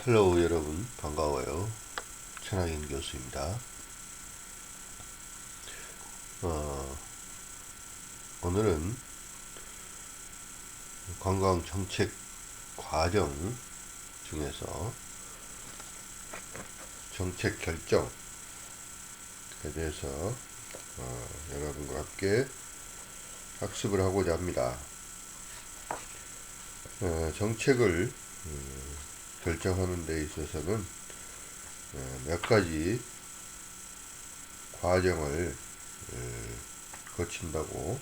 헬로우 여러분 반가워요. 천하인 교수입니다. 오늘은 관광 정책 과정 중에서 정책 결정에 대해서 여러분과 함께 학습을 하고자 합니다. 정책을 결정하는 데 있어서는 몇 가지 과정을 거친다고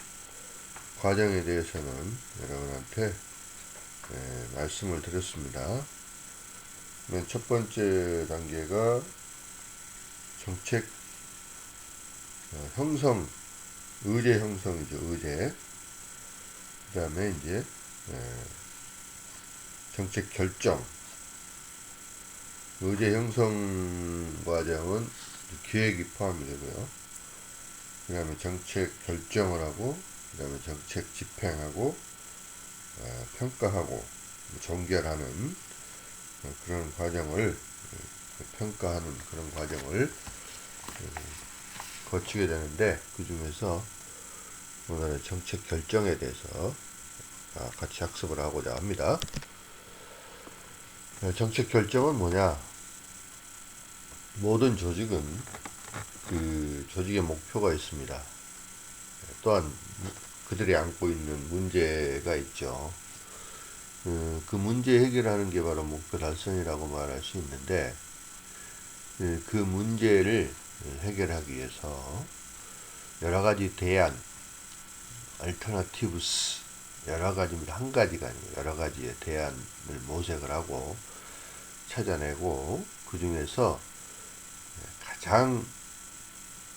과정에 대해서는 여러분한테 말씀을 드렸습니다. 맨 첫 번째 단계가 정책 형성, 의제 형성이죠. 의제. 그 다음에 이제 정책 결정. 의제 형성 과정은 기획이 포함이 되고요. 그 다음에 정책 결정을 하고, 그 다음에 정책 집행하고, 평가하고, 종결하는 그런 과정을, 평가하는 그런 과정을 거치게 되는데, 그 중에서 오늘은 정책 결정에 대해서 같이 학습을 하고자 합니다. 정책 결정은 뭐냐? 모든 조직은 그 조직의 목표가 있습니다. 또한 그들이 안고 있는 문제가 있죠. 그 문제 해결하는 게 바로 목표 달성이라고 말할 수 있는데, 그 문제를 해결하기 위해서 여러 가지 대안, alternatives, 여러 가지입니다. 한 가지가 아니고 여러 가지의 대안을 모색을 하고 찾아내고, 그 중에서 가장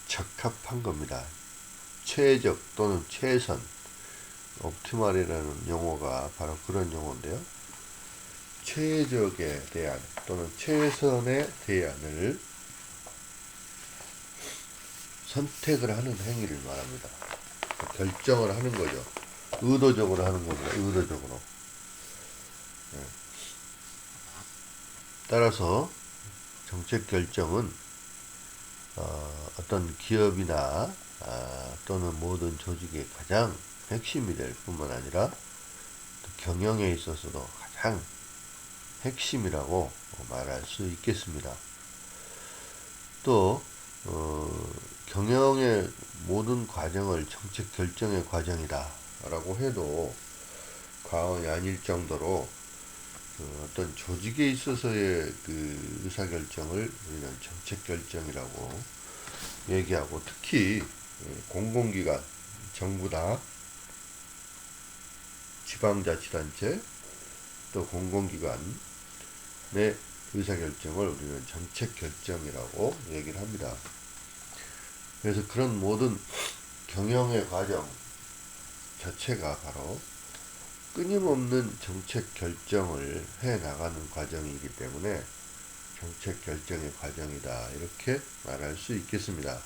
적합한 겁니다. 최적 또는 최선, 옵티멀이라는 용어가 바로 그런 용어인데요. 최적의 대안 또는 최선의 대안을 선택을 하는 행위를 말합니다. 결정을 하는 거죠. 의도적으로 하는 겁니다. 의도적으로. 따라서 정책 결정은 어떤 기업이나 또는 모든 조직의 가장 핵심이 될 뿐만 아니라 경영에 있어서도 가장 핵심이라고 말할 수 있겠습니다. 또 경영의 모든 과정을 정책 결정의 과정이다 라고 해도 과언이 아닐 정도로 어떤 조직에 있어서의 그 의사결정을 우리는 정책결정이라고 얘기하고, 특히 공공기관, 정부다, 지방자치단체, 또 공공기관의 의사결정을 우리는 정책결정이라고 얘기를 합니다. 그래서 그런 모든 경영의 과정 자체가 바로 끊임없는 정책 결정을 해 나가는 과정이기 때문에 정책 결정의 과정이다, 이렇게 말할 수 있겠습니다.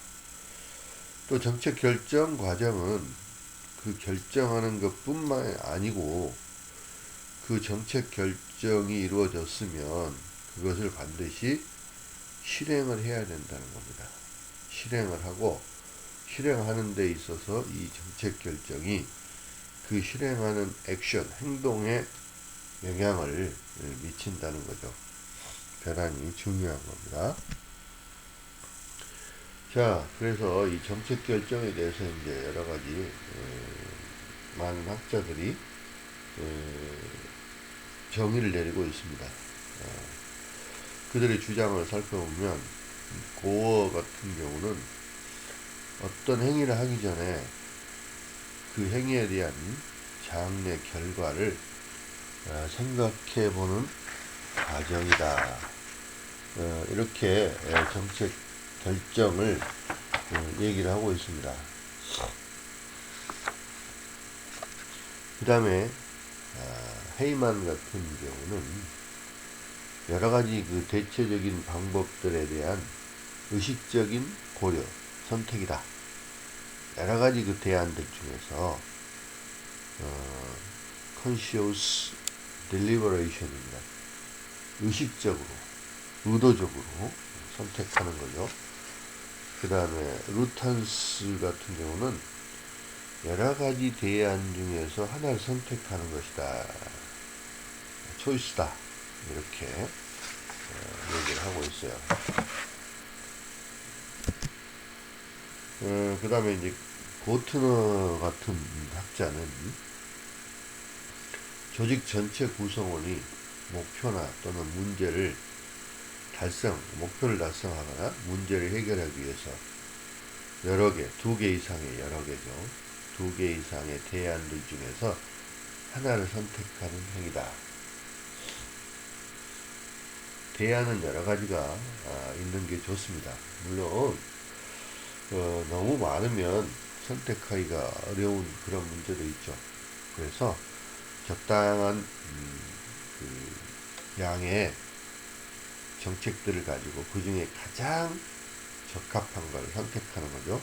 또 정책 결정 과정은 그 결정하는 것뿐만 아니고, 그 정책 결정이 이루어졌으면 그것을 반드시 실행을 해야 된다는 겁니다. 실행을 하고, 실행하는 데 있어서 이 정책 결정이 그 실행하는 액션, 행동에 영향을 미친다는 거죠. 대단히 중요한 겁니다. 자, 그래서 이 정책 결정에 대해서 이제 여러 가지 많은 학자들이 정의를 내리고 있습니다. 그들의 주장을 살펴보면 고어 같은 경우는 어떤 행위를 하기 전에 그 행위에 대한 장래 결과를 생각해보는 과정이다, 이렇게 정책 결정을 얘기를 하고 있습니다. 그 다음에 헤이만 같은 경우는 여러 가지 그 대체적인 방법들에 대한 의식적인 고려, 선택이다. 여러 가지 그 대안들 중에서 conscious deliberation입니다. 의식적으로, 의도적으로 선택하는 거죠. 그 다음에 루탄스 같은 경우는 여러 가지 대안 중에서 하나를 선택하는 것이다. 초이스다. 이렇게 얘기를 하고 있어요. 그 다음에 이제 고트너 같은 학자는 조직 전체 구성원이 목표나 또는 목표를 달성하거나 문제를 해결하기 위해서 여러 개, 2개 이상의 여러 개죠. 2개 이상의 대안들 중에서 하나를 선택하는 행위다. 대안은 여러 가지가 있는 게 좋습니다. 물론 너무 많으면 선택하기가 어려운 그런 문제도 있죠. 그래서 적당한 그 양의 정책들을 가지고 그 중에 가장 적합한 걸 선택하는 거죠.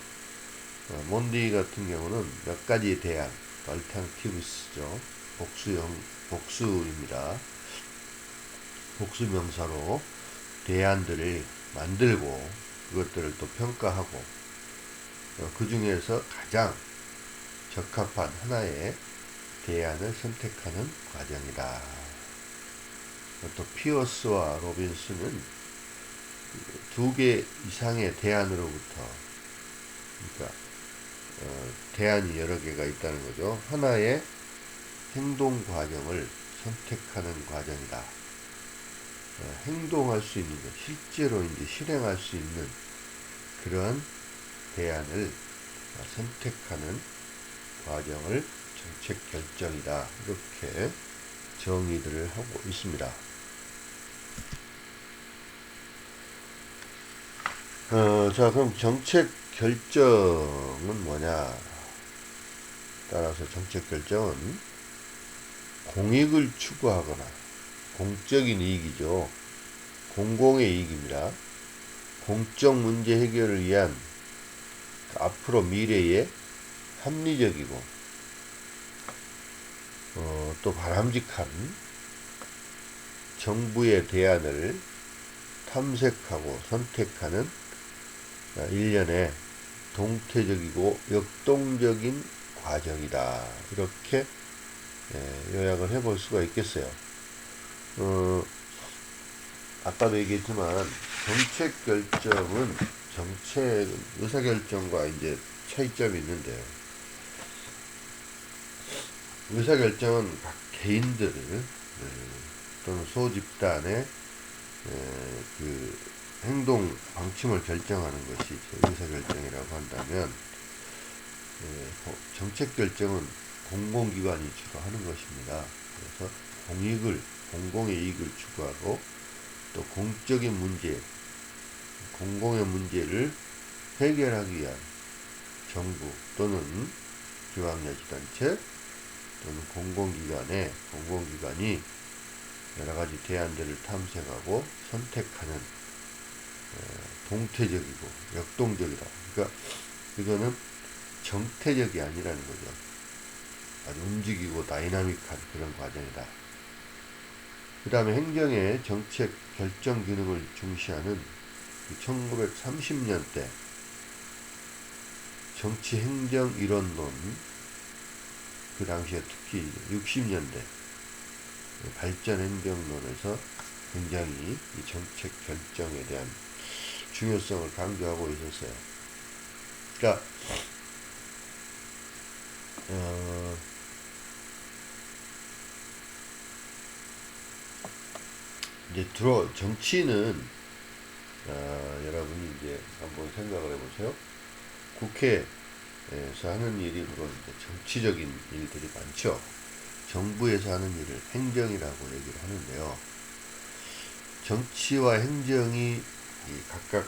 몬디 같은 경우는 몇 가지에 대한 alternatives,죠. 복수입니다. 복수 명사로 대안들을 만들고 그것들을 또 평가하고 그 중에서 가장 적합한 하나의 대안을 선택하는 과정이다. 또 피어스와 로빈스는 2개 이상의 대안으로부터, 그러니까 대안이 여러 개가 있다는 거죠. 하나의 행동 과정을 선택하는 과정이다. 행동할 수 있는 것, 실제로 이제 실행할 수 있는 그런 대안을 선택하는 과정을 정책 결정이다. 이렇게 정의들을 하고 있습니다. 자, 그럼 정책 결정은 뭐냐? 따라서 정책 결정은 공익을 추구하거나 공적인 이익이죠. 공공의 이익입니다. 공적 문제 해결을 위한 앞으로 미래의 합리적이고 또 바람직한 정부의 대안을 탐색하고 선택하는 일련의 동태적이고 역동적인 과정이다. 이렇게 요약을 해볼 수가 있겠어요. 아까도 얘기했지만 정책 결정은 의사결정과 이제 차이점이 있는데요. 의사결정은 각 개인들 또는 소집단의 그 행동 방침을 결정하는 것이 의사결정이라고 한다면 정책결정은 공공기관이 주로 하는 것입니다. 그래서 공공의 이익을 추구하고 또 공적인 문제, 공공의 문제를 해결하기 위한 정부 또는 지방자치단체 또는 공공기관이 여러가지 대안들을 탐색하고 선택하는 동태적이고 역동적이다. 그러니까 이거는 정태적이 아니라는 거죠. 아주 움직이고 다이나믹한 그런 과정이다. 그 다음에 행정의 정책 결정 기능을 중시하는 1930년대 정치행정이론론, 그 당시에 특히 60년대 발전행정론에서 굉장히 이 정책 결정에 대한 중요성을 강조하고 있었어요. 그러니까 이제 정치는 여러분이 이제 한번 생각을 해보세요. 국회에서 하는 일이 물론 정치적인 일들이 많죠. 정부에서 하는 일을 행정이라고 얘기를 하는데요. 정치와 행정이 각각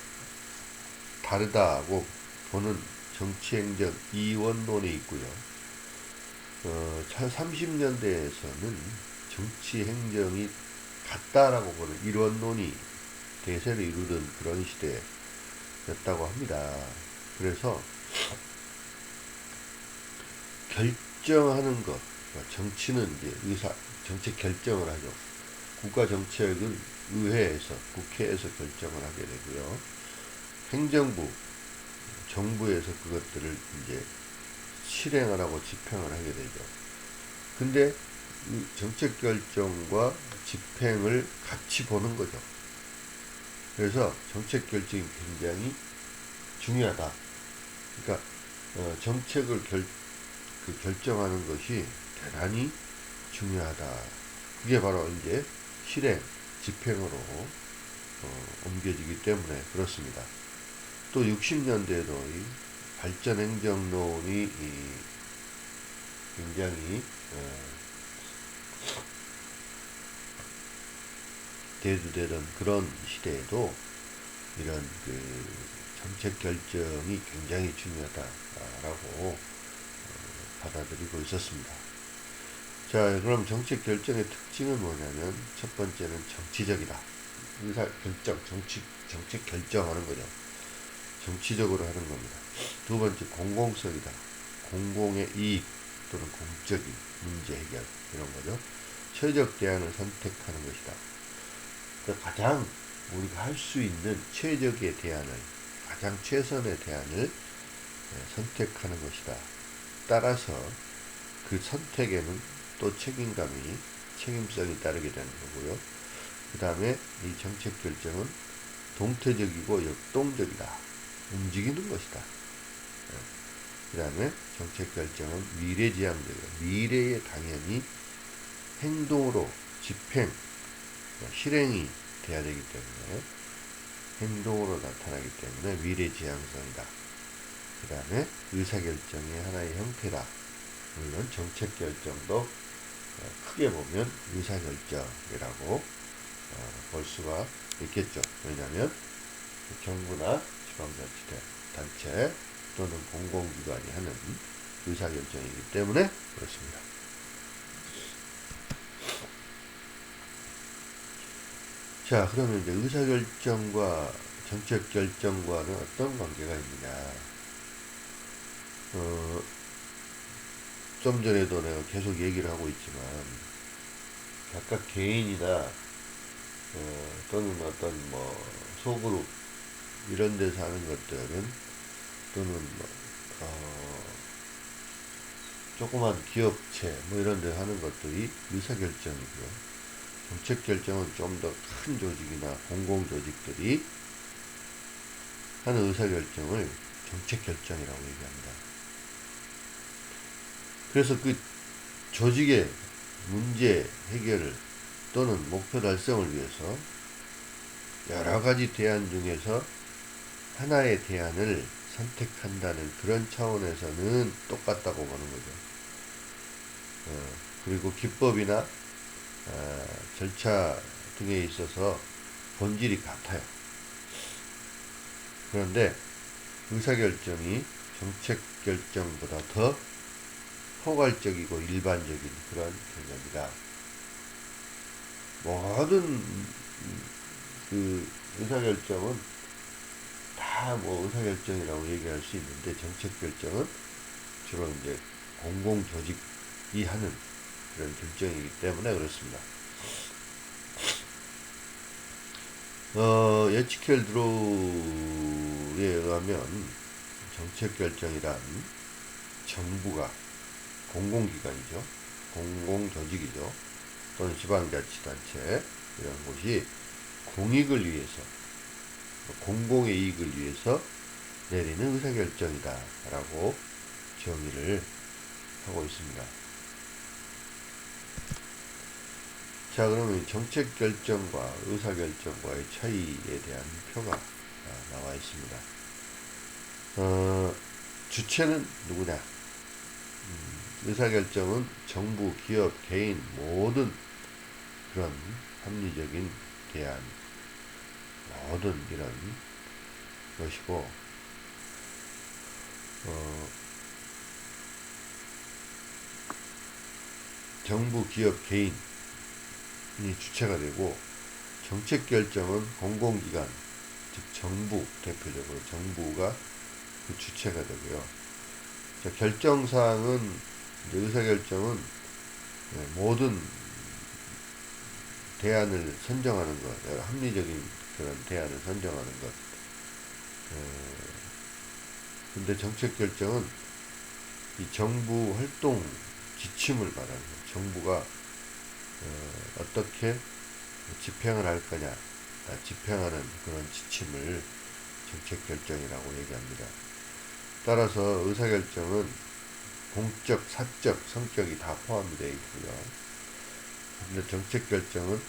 다르다고 보는 정치행정 이원론이 있고요. 30년대에서는 정치행정이 같다라고 보는 이원론이 대세를 이루던 그런 시대였다고 합니다. 그래서 결정하는 것, 정치는 이제 정책 결정을 하죠. 국가 정책은 의회에서, 국회에서 결정을 하게 되고요. 행정부, 정부에서 그것들을 이제 실행을 하고 집행을 하게 되죠. 근데 이 정책 결정과 집행을 같이 보는 거죠. 그래서 정책 결정이 굉장히 중요하다. 그러니까 정책을 결정하는 것이 대단히 중요하다. 그게 바로 이제 실행, 집행으로 옮겨지기 때문에 그렇습니다. 또 60년대에도 이 발전행정론이 굉장히 대두되던 그런 시대에도 이런 정책 결정이 굉장히 중요하다라고 받아들이고 있었습니다. 자, 그럼 정책 결정의 특징은 뭐냐면 첫 번째는 정치적이다. 의사 결정, 정책 결정하는 거죠. 정치적으로 하는 겁니다. 두 번째 공공성이다. 공공의 이익 또는 공적인 문제 해결 이런 거죠. 최적 대안을 선택하는 것이다. 그러니까 가장 우리가 할 수 있는 최적의 대안을, 가장 최선의 대안을 선택하는 것이다. 따라서 그 선택에는 또 책임성이 따르게 되는 거고요. 그 다음에 이 정책 결정은 동태적이고 역동적이다. 움직이는 것이다. 그 다음에 정책 결정은 미래지향적이다. 미래에 당연히 행동으로 집행, 실행이 돼야 되기 때문에 행동으로 나타나기 때문에 미래지향성이다. 그 다음에 의사결정의 하나의 형태다. 물론 정책결정도 크게 보면 의사결정이라고 볼 수가 있겠죠. 왜냐하면 정부나 지방자치단체 또는 공공기관이 하는 의사결정이기 때문에 그렇습니다. 자, 그러면 이제 의사결정과 정책결정과는 어떤 관계가 있느냐. 좀 전에도 내가 계속 얘기를 하고 있지만, 각각 개인이나, 또는 어떤 소그룹, 이런 데서 하는 것들은, 또는 조그만 기업체, 이런 데 하는 것들이 의사결정이고요. 정책결정은 좀 더 큰 조직이나 공공조직들이 하는 의사결정을 정책결정이라고 얘기합니다. 그래서 그 조직의 문제 해결을 또는 목표 달성을 위해서 여러 가지 대안 중에서 하나의 대안을 선택한다는 그런 차원에서는 똑같다고 보는 거죠. 그리고 기법이나 절차 등에 있어서 본질이 같아요. 그런데 의사결정이 정책결정보다 더 포괄적이고 일반적인 그런 개념이다. 모든 그 의사결정은 다 의사결정이라고 얘기할 수 있는데 정책결정은 주로 이제 공공조직이 하는 그런 결정이기 때문에 그렇습니다. 에치켈 드로우에 의하면 정책결정이란 정부가 공공기관이죠. 공공조직이죠. 또는 지방자치단체 이런 곳이 공익을 위해서 공공의 이익을 위해서 내리는 의사결정이다 라고 정의를 하고 있습니다. 자, 그러면 정책결정과 의사결정과의 차이에 대한 표가 나와 있습니다. 주체는 누구냐? 의사결정은 정부, 기업, 개인 모든 그런 합리적인 대안, 모든 이런 것이고 정부, 기업, 개인이 주체가 되고 정책결정은 공공기관, 즉 정부, 대표적으로 정부가 그 주체가 되고요. 자, 결정사항은 의사결정은 모든 대안을 선정하는 것, 합리적인 그런 대안을 선정하는 것. 근데 정책 결정은 이 정부 활동 지침을 말하는 거예요. 정부가 어떻게 집행을 할 거냐, 집행하는 그런 지침을 정책 결정이라고 얘기합니다. 따라서 의사결정은 공적, 사적 성격이 다 포함이 되어 있고요. 근데 정책 결정은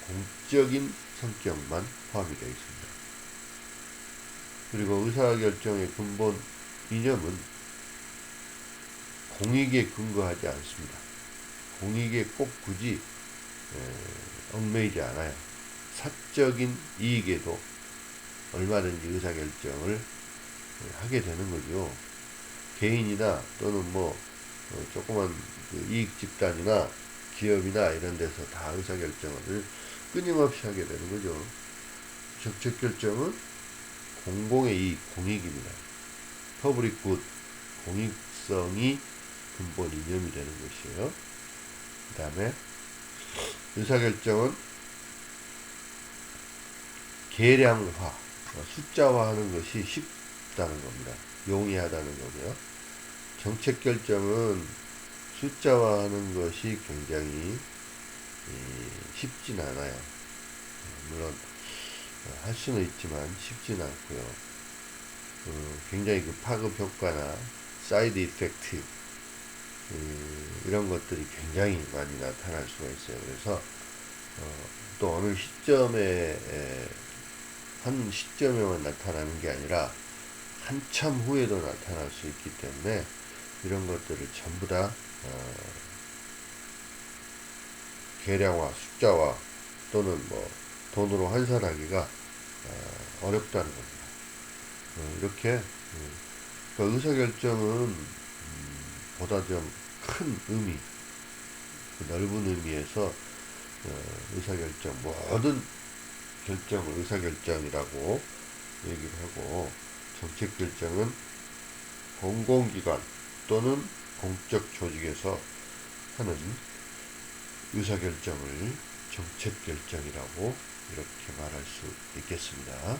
공적인 성격만 포함이 되어 있습니다. 그리고 의사결정의 근본 이념은 공익에 근거하지 않습니다. 공익에 꼭 굳이 얽매이지 않아요. 사적인 이익에도 얼마든지 의사결정을 하게 되는 거죠. 개인이나 또는 뭐 조그만 그 이익 집단이나 기업이나 이런 데서 다 의사결정을 끊임없이 하게 되는 거죠. 정책 결정은 공공의 이익, 공익입니다. 퍼블릭 굿, 공익성이 근본 이념이 되는 것이에요. 그 다음에 의사결정은 계량화, 숫자화하는 것이 쉽다는 겁니다. 용이하다는 거고요. 정책 결정은 숫자화하는 것이 굉장히 쉽진 않아요. 물론 할 수는 있지만 쉽지는 않고요. 굉장히 그 파급 효과나 사이드 이펙트 이런 것들이 굉장히 많이 나타날 수가 있어요. 그래서 또 어느 시점에 한 시점에만 나타나는 게 아니라 한참 후에도 나타날 수 있기 때문에 이런 것들을 전부 다 계량화, 숫자화 또는 뭐 돈으로 환산하기가 어렵다는 겁니다. 이렇게 그러니까 의사결정은 보다 좀 큰 의미, 넓은 의미에서 의사결정, 모든 결정을 의사결정이라고 얘기를 하고, 정책결정은 공공기관 또는 공적 조직에서 하는 의사결정을 정책결정이라고 이렇게 말할 수 있겠습니다.